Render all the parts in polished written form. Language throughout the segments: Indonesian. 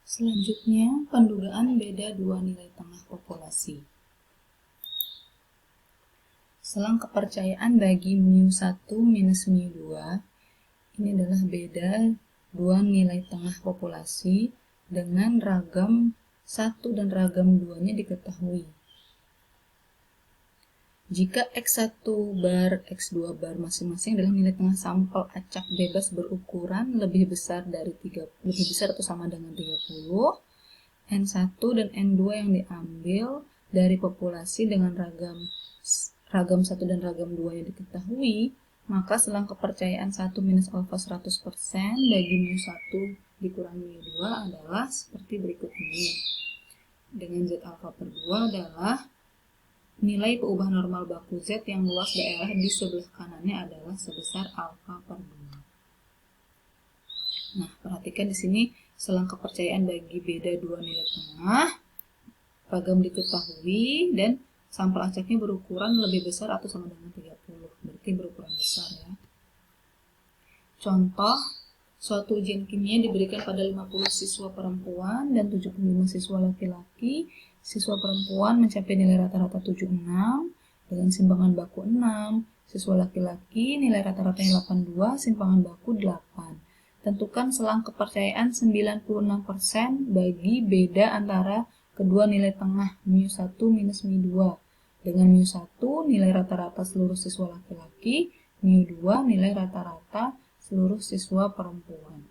Selanjutnya, pendugaan beda dua nilai tengah populasi. Selang kepercayaan bagi mu1 minus mu2, ini adalah beda dua nilai tengah populasi dengan ragam 1 dan ragam 2-nya diketahui. Jika X1 bar, X2 bar masing-masing adalah nilai tengah sampel acak bebas berukuran lebih besar atau sama dengan 30, N1 dan N2 yang diambil dari populasi dengan ragam 1 dan ragam 2 yang diketahui, maka selang kepercayaan 1 minus alfa 100% bagi mu1 dikurangi mu2 adalah seperti berikut ini. Dengan Z alfa per 2 adalah nilai peubah normal baku Z yang luas daerah di sebelah kanannya adalah sebesar alfa per 2. Nah, perhatikan di sini selang kepercayaan bagi beda dua nilai tengah, ragam diketahui, dan sampel acaknya berukuran lebih besar atau sama dengan 30. Berarti berukuran besar ya. Contoh, suatu ujian kimia diberikan pada 50 siswa perempuan dan 75 siswa laki-laki. Siswa perempuan mencapai nilai rata-rata 76 dengan simpangan baku 6. Siswa laki-laki nilai rata-ratanya 82, simpangan baku 8. Tentukan selang kepercayaan 96% bagi beda antara kedua nilai tengah mu1 minus mu2. Dengan mu1 nilai rata-rata seluruh siswa laki-laki, mu2 nilai rata-rata seluruh siswa perempuan.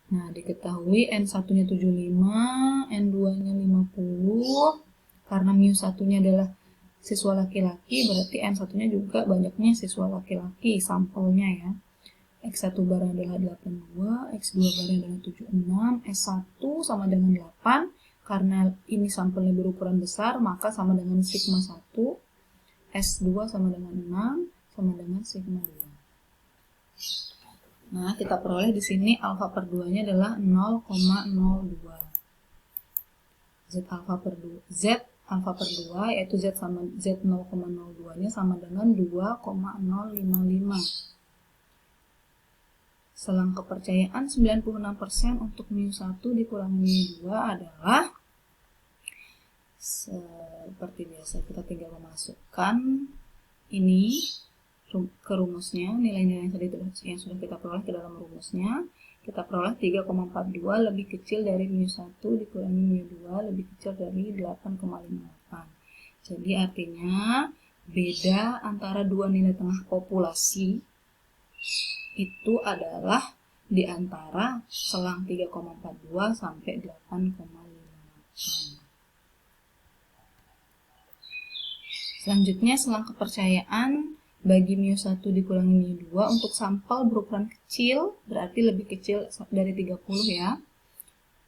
Nah, diketahui N1-nya 75, N2-nya 50. Karena mu1-nya adalah siswa laki-laki, berarti N1-nya juga banyaknya siswa laki-laki sampelnya ya. X1 barnya adalah 82, X2 barnya adalah 76, S1 sama dengan 8. Karena ini sampelnya berukuran besar, maka sama dengan sigma 1. S2 sama dengan 6, sama dengan sigma 2. Nah, kita peroleh di sini alfa per 2-nya adalah 0,02. Z alfa per 2 yaitu Z 0,02-nya sama dengan 2,055. Selang kepercayaan 96% untuk mu1 dikurangi mu2 adalah seperti biasa, kita tinggal memasukkan ini ke rumusnya, nilai-nilai yang sudah kita peroleh ke dalam rumusnya. Kita peroleh 3,42 lebih kecil dari mu1 dikurangi mu2 lebih kecil dari 8,58. Jadi artinya beda antara dua nilai tengah populasi itu adalah di antara selang 3,42 sampai 8,58. Selanjutnya selang kepercayaan bagi mu1 dikurangi mu2 untuk sampel berukuran kecil, berarti lebih kecil dari 30 ya.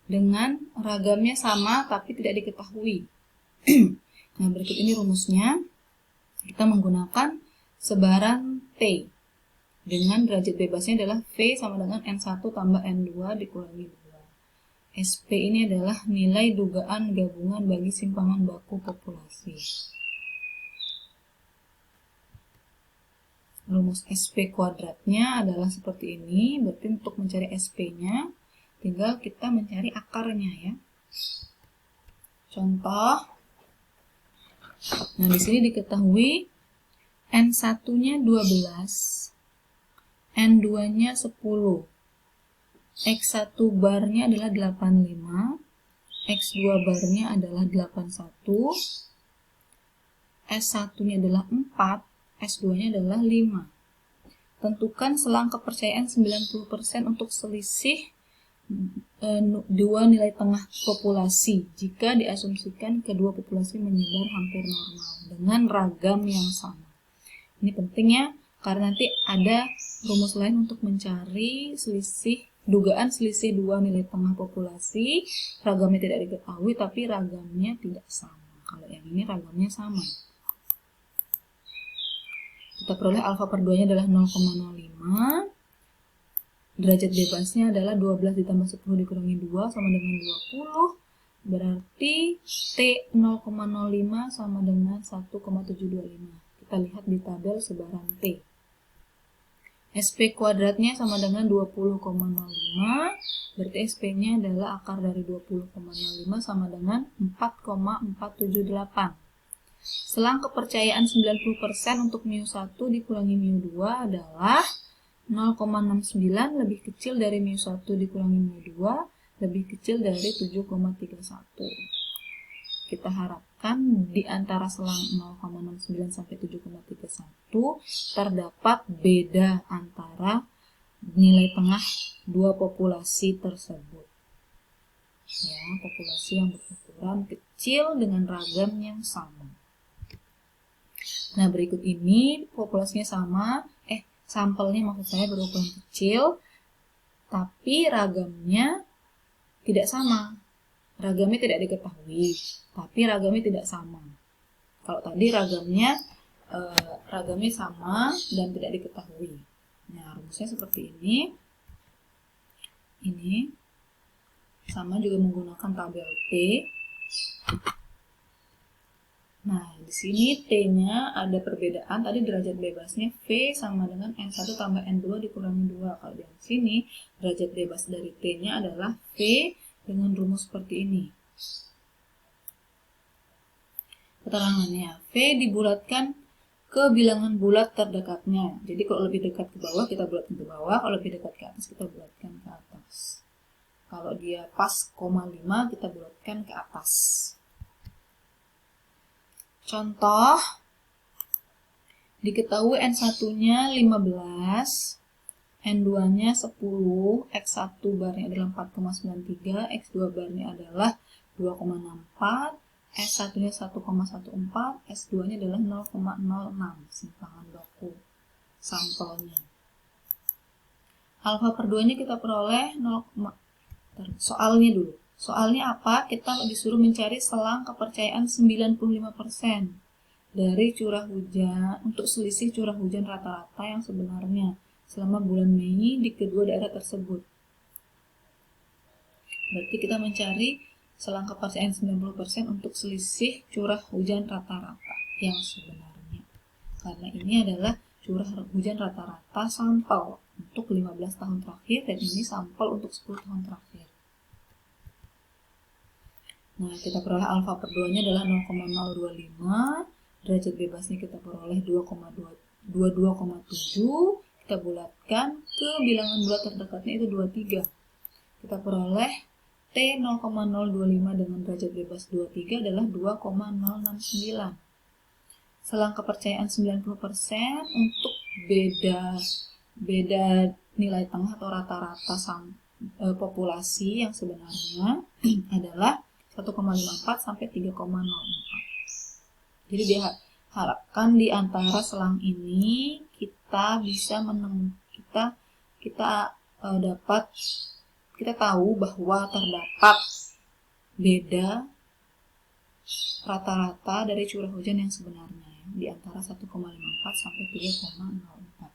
Dengan ragamnya sama tapi tidak diketahui. Nah, berikut ini rumusnya. Kita menggunakan sebaran T. Dengan derajat bebasnya adalah V sama dengan N1 tambah N2 dikurangi 2. SP ini adalah nilai dugaan gabungan bagi simpangan baku populasi. Rumus SP kuadratnya adalah seperti ini, berarti untuk mencari SP-nya, tinggal kita mencari akarnya ya. Contoh, nah di sini diketahui N1-nya 12, N2-nya 10, X1 barnya adalah 85, X2 barnya adalah 81, S1-nya adalah 4, S2-nya adalah 5. Tentukan selang kepercayaan 90% untuk selisih dua nilai tengah populasi jika diasumsikan kedua populasi menyebar hampir normal dengan ragam yang sama. Ini penting ya, karena nanti ada rumus lain untuk mencari dugaan selisih dua nilai tengah populasi, ragamnya tidak diketahui tapi ragamnya tidak sama. Kalau yang ini ragamnya sama. Kita peroleh alfa per 2-nya adalah 0,05. Derajat bebasnya adalah 12 ditambah 10 dikurangi 2 sama dengan 20. Berarti T 0,05 sama dengan 1,725. Kita lihat di tabel sebaran T. SP kuadratnya sama dengan 20,05, berarti SP-nya adalah akar dari 20,05 sama dengan 4,478. Selang kepercayaan 90% untuk mu1 dikurangi mu2 adalah 0,69 lebih kecil dari mu1 dikurangi mu2 lebih kecil dari 7,31. Kita harapkan di antara selang 0,69 sampai 7,31 terdapat beda antara nilai tengah dua populasi tersebut. Ya, populasi yang berukuran kecil dengan ragam yang sama. Nah, berikut ini populasinya sama, sampelnya maksud saya berukuran kecil, tapi ragamnya tidak sama. Ragamnya tidak diketahui, tapi ragamnya tidak sama. Kalau tadi ragamnya sama dan tidak diketahui. Nah, rumusnya seperti ini. Ini sama juga menggunakan tabel T. Nah, di sini T-nya ada perbedaan. Tadi derajat bebasnya V sama dengan N1 tambah N2 dikurangi 2. Kalau di sini, derajat bebas dari T-nya adalah V dengan rumus seperti ini. Keterangannya, V dibulatkan ke bilangan bulat terdekatnya. Jadi kalau lebih dekat ke bawah, kita bulatkan ke bawah. Kalau lebih dekat ke atas, kita bulatkan ke atas. Kalau dia pas, 0,5, kita bulatkan ke atas. Contoh, diketahui N1-nya 15, N2-nya 10, X1 barnya adalah 4,93, X2 barnya adalah 2,64, S1-nya 1,14, S2-nya adalah 0,06, simpangan baku sampelnya. Alfa per 2-nya kita peroleh 0, soalnya dulu. Soalnya apa? Kita disuruh mencari selang kepercayaan 95% dari curah hujan untuk selisih curah hujan rata-rata yang sebenarnya selama bulan Mei di kedua daerah tersebut. Berarti kita mencari selang kepercayaan 90% untuk selisih curah hujan rata-rata yang sebenarnya. Karena ini adalah curah hujan rata-rata sampel untuk 15 tahun terakhir dan ini sampel untuk 10 tahun terakhir. Nah, kita peroleh alfa per 2-nya adalah 0,025, derajat bebasnya kita peroleh 22,7, kita bulatkan ke bilangan bulat terdekatnya itu 23. Kita peroleh T 0,025 dengan derajat bebas 23 adalah 2,069. Selang kepercayaan 90% untuk beda nilai tengah atau rata-rata populasi yang sebenarnya adalah 1,54 sampai 3,04. Jadi diharapkan di antara selang ini kita bisa menemukan kita tahu bahwa terdapat beda rata-rata dari curah hujan yang sebenarnya di antara 1,54 sampai 3,04.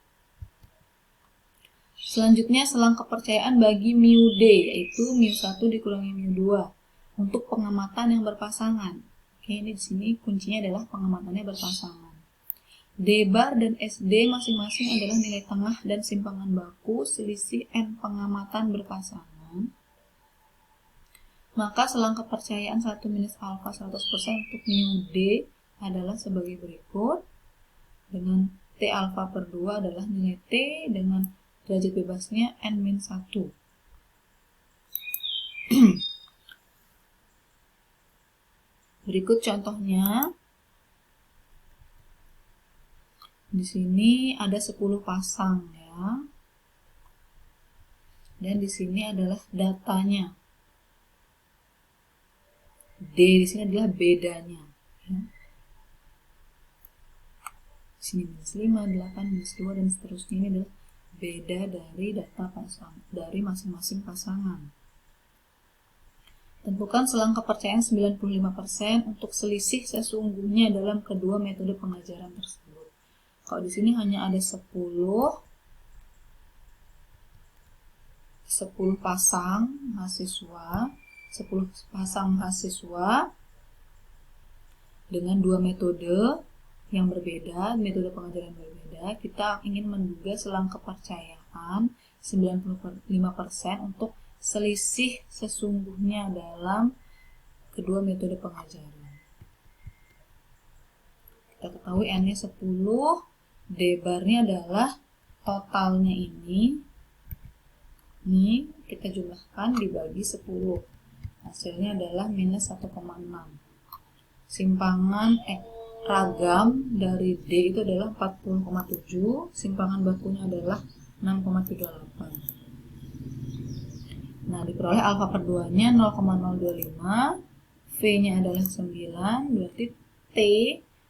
Selanjutnya selang kepercayaan bagi mu D yaitu mu1 dikurangi mu2 untuk pengamatan yang berpasangan. Oke, ini di sini kuncinya adalah pengamatannya berpasangan. D bar dan SD masing-masing adalah nilai tengah dan simpangan baku selisih N pengamatan berpasangan. Maka selang kepercayaan 1 minus alfa 100% untuk mu D adalah sebagai berikut. Dengan T alfa per 2 adalah nilai T dengan derajat bebasnya N-1. Berikut contohnya. Di sini ada 10 pasang ya. Dan di sini adalah datanya. D di sini adalah bedanya. Ya. Di sini minus 5, 8, minus 2 dan seterusnya ini adalah beda dari data pasang dari masing-masing pasangan. Tentukan selang kepercayaan 95% untuk selisih sesungguhnya dalam kedua metode pengajaran tersebut. Kalau di sini hanya ada 10 pasang mahasiswa, 10 pasang mahasiswa dengan dua metode yang berbeda, metode pengajaran berbeda. kita ingin menduga selang kepercayaan 95% untuk selisih sesungguhnya dalam kedua metode pengajaran. Kita ketahui N-nya 10, D-bar-nya adalah totalnya ini kita jumlahkan dibagi 10. Hasilnya adalah minus 1,6. Simpangan ragam dari D itu adalah 40,7, simpangan bakunya adalah 6,38. Nah, diperoleh alfa per 2-nya 0,025, V-nya adalah 9, berarti T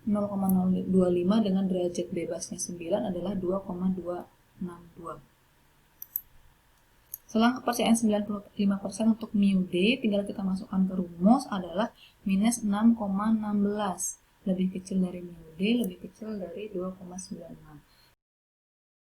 0,025 dengan derajat bebasnya 9 adalah 2,262. Selang kepercayaan 95% untuk mu D, tinggal kita masukkan ke rumus adalah minus 6,16. Lebih kecil dari mu D, lebih kecil dari 2,96.